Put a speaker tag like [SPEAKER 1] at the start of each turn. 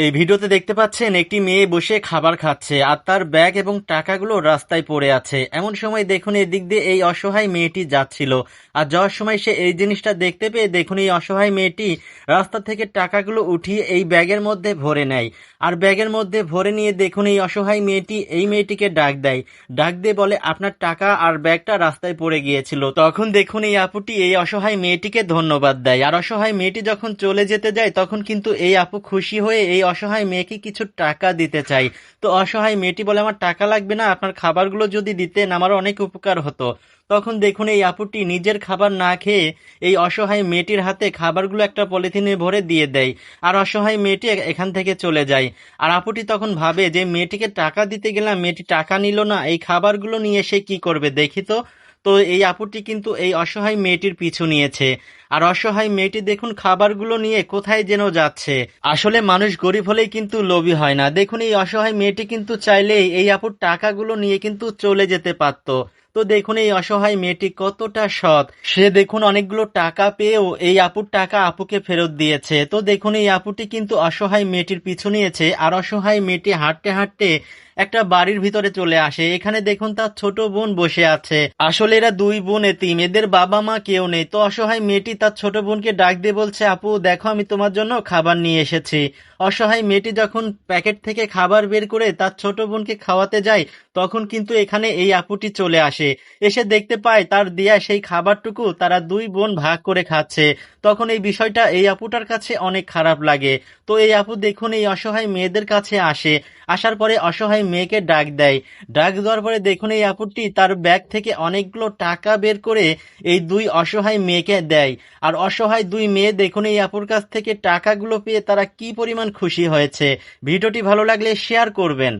[SPEAKER 1] এই ভিডিওতে দেখতে পাচ্ছেন একটি মেয়ে বসে খাবার খাচ্ছে আর তার ব্যাগ এবং টাকাগুলো রাস্তায় পড়ে আছে। এমন সময় দেখুন এদিক দিয়ে এই অসহায় মেয়েটি যাচ্ছিল, আর যাওয়ার সময় সে এই জিনিসটা দেখতে পেয়ে দেখুন এই অসহায় মেয়েটি রাস্তা থেকে টাকাগুলো উঠিয়ে এই ব্যাগের মধ্যে ভরে নেয়। আর ব্যাগের মধ্যে ভরে নিয়ে দেখুন এই অসহায় মেয়েটি এই মেয়েটিকে ডাক দেয়। ডাক দিয়ে বলে, আপনার টাকা আর ব্যাগটা রাস্তায় পড়ে গিয়েছিল। তখন দেখুন এই আপুটি এই অসহায় মেয়েটিকে ধন্যবাদ দেয়। আর অসহায় মেয়েটি যখন চলে যেতে যায় তখন কিন্তু এই আপু খুশি হয়ে এই অসহায় মেয়েকে কিছু টাকা দিতে চাই। তো অসহায় মেয়েটি বলে, আমার টাকা লাগবে না, আপনার খাবারগুলো যদি দিতেন আমার অনেক উপকার হতো। তখন দেখুন এই আপুটি নিজের খাবার না খেয়ে এই অসহায় মেয়েটির হাতে খাবারগুলো একটা পলিথিনে ভরে দিয়ে দেয়। আর অসহায় মেয়েটি এখান থেকে চলে যায়। আর আপুটি তখন ভাবে যে মেয়েটিকে টাকা দিতে গেলাম, মেয়েটি টাকা নিল না, এই খাবারগুলো নিয়ে সে কি করবে দেখি তো। তো এই আপুটি কিন্তু এই অসহায় মেয়েটির পিছু নিয়েছে। আর অসহায় মেয়েটি দেখুন খাবারগুলো নিয়ে কোথায় যেন যাচ্ছে। আসলে মানুষ গরিব হলেই কিন্তু লোভী হয় না। দেখুন এই অসহায় মেয়েটি কিন্তু চাইলেই এই আপুর টাকাগুলো নিয়ে কিন্তু চলে যেতে পারতো। তো দেখুন এই অসহায় মেয়েটি কতটা সৎ, সে দেখুন অনেকগুলো টাকা পেয়েও এই আপুর টাকা আপুকে ফেরত দিয়েছে। তো দেখুন এই আপুটি কিন্তু অসহায় মেয়েটির পিছু নিয়েছে। আর অসহায় মেয়েটি হাঁটতে হাঁটতে একটা বাড়ির ভিতরে চলে আসে। এখানে দেখুন তার ছোট বোন বসে আছে। আসলে এরা দুই বোন এতিম, এদের বাবা মা কেউ নেই। তো অসহায় মেয়েটি তার ছোট বোনকে ডাক দিয়ে বলছে, আপু দেখো আমি তোমার জন্য খাবার নিয়ে এসেছি। অসহায় মেয়েটি যখন প্যাকেট থেকে খাবার বের করে তার ছোট বোনকে খাওয়াতে যায় তখন কিন্তু এখানে এই আপুটি চলে আসে। এসে দেখতে পায় তার দেয়া সেই খাবারটুকু তারা দুই বোন ভাগ করে খাচ্ছে। তখন এই বিষয়টা এই আপুটার কাছে অনেক খারাপ লাগে। তো এই আপু দেখুন এই অসহায় মেয়েদের কাছে আসে। আসার পরে অসহায় মেয়েকে ডাক দেয়। ডাক দেওয়ার পরে দেখুন এই আপুটি তার ব্যাগ থেকে অনেকগুলো টাকা বের করে এই দুই অসহায় মেয়েকে দেয়। আর অসহায় দুই মেয়ে দেখুন এই আপুর কাছ থেকে টাকাগুলো পেয়ে তারা কি পরিমাণ খুশি হয়েছে। ভিডিওটি ভালো লাগলে শেয়ার করবেন।